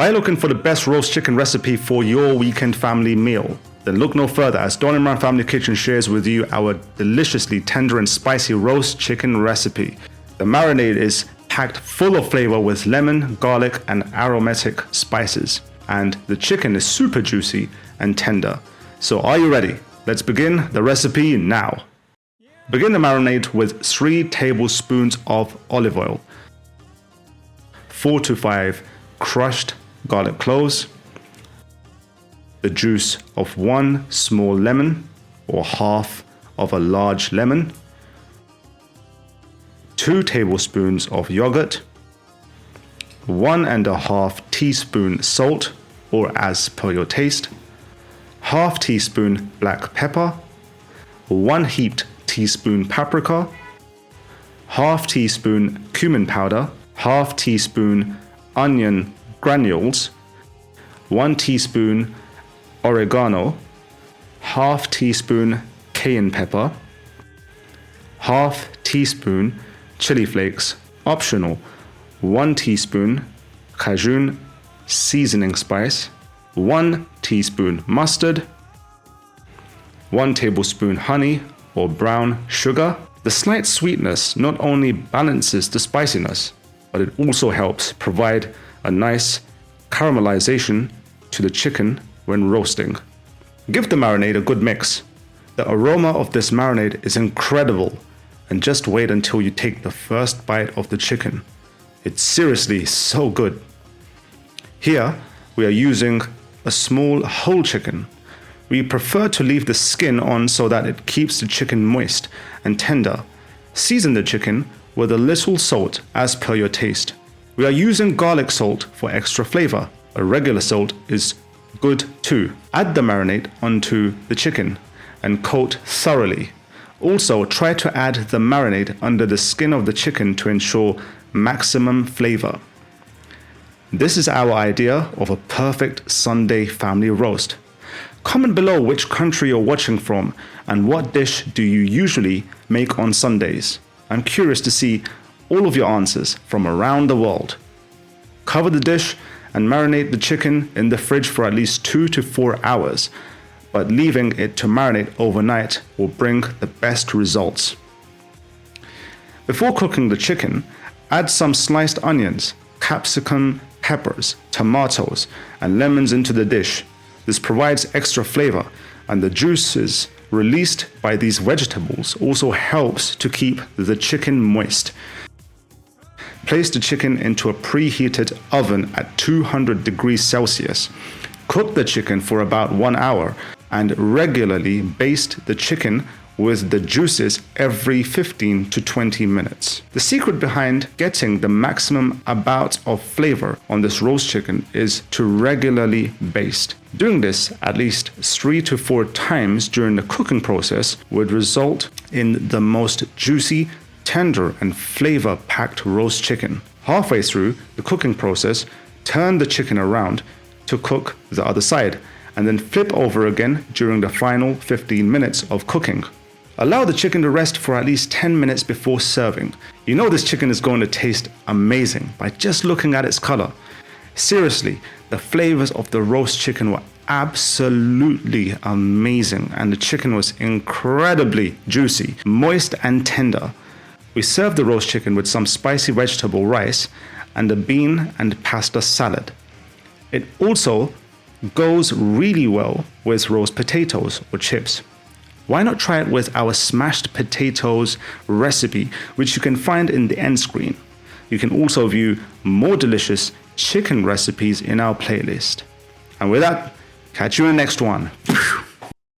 Are you looking for the best roast chicken recipe for your weekend family meal? Then look no further as Don Imran.Family Kitchen shares with you our deliciously tender and spicy roast chicken recipe. The marinade is packed full of flavor with lemon, garlic, and aromatic spices. And the chicken is super juicy and tender. So are you ready? Let's begin the recipe now. Begin the marinade with 3 tablespoons of olive oil, 4 to 5 crushed garlic cloves, the juice of 1 small lemon or half of a large lemon, 2 tablespoons of yogurt, 1.5 teaspoon salt or as per your taste, half teaspoon black pepper, 1 heaped teaspoon paprika, half teaspoon cumin powder, half teaspoon onion granules, 1 teaspoon oregano, half teaspoon cayenne pepper, half teaspoon chili flakes, optional, 1 teaspoon Cajun seasoning spice, 1 teaspoon mustard, 1 tablespoon honey or brown sugar. The slight sweetness not only balances the spiciness, but it also helps provide a nice caramelization to the chicken when roasting. Give the marinade a good mix. The aroma of this marinade is incredible, and just wait until you take the first bite of the chicken. It's seriously so good. Here we are using a small whole chicken. We prefer to leave the skin on so that it keeps the chicken moist and tender. Season the chicken with a little salt as per your taste. We are using garlic salt for extra flavor. A regular salt is good too. Add the marinade onto the chicken and coat thoroughly. Also, try to add the marinade under the skin of the chicken to ensure maximum flavor. This is our idea of a perfect Sunday family roast. Comment below which country you're watching from and what dish do you usually make on Sundays. I'm curious to see all of your answers from around the world. Cover the dish and marinate the chicken in the fridge for at least 2 to 4 hours, but leaving it to marinate overnight will bring the best results. Before cooking the chicken, add some sliced onions, capsicum, peppers, tomatoes, and lemons into the dish. This provides extra flavor, and the juices released by these vegetables also helps to keep the chicken moist. Place the chicken into a preheated oven at 200 degrees Celsius. Cook the chicken for about 1 hour and regularly baste the chicken with the juices every 15 to 20 minutes. The secret behind getting the maximum amount of flavor on this roast chicken is to regularly baste. Doing this at least 3 to 4 times during the cooking process would result in the most juicy, tender, and flavor-packed roast chicken. Halfway through the cooking process, turn the chicken around to cook the other side, and then flip over again during the final 15 minutes of cooking. Allow the chicken to rest for at least 10 minutes before serving. You know this chicken is going to taste amazing by just looking at its color. Seriously, the flavors of the roast chicken were absolutely amazing, and the chicken was incredibly juicy, moist, and tender. We served the roast chicken with some spicy vegetable rice and a bean and pasta salad. It also goes really well with roast potatoes or chips. Why not try it with our smashed potatoes recipe, which you can find in the end screen. You can also view more delicious chicken recipes in our playlist. And with that, catch you in the next one.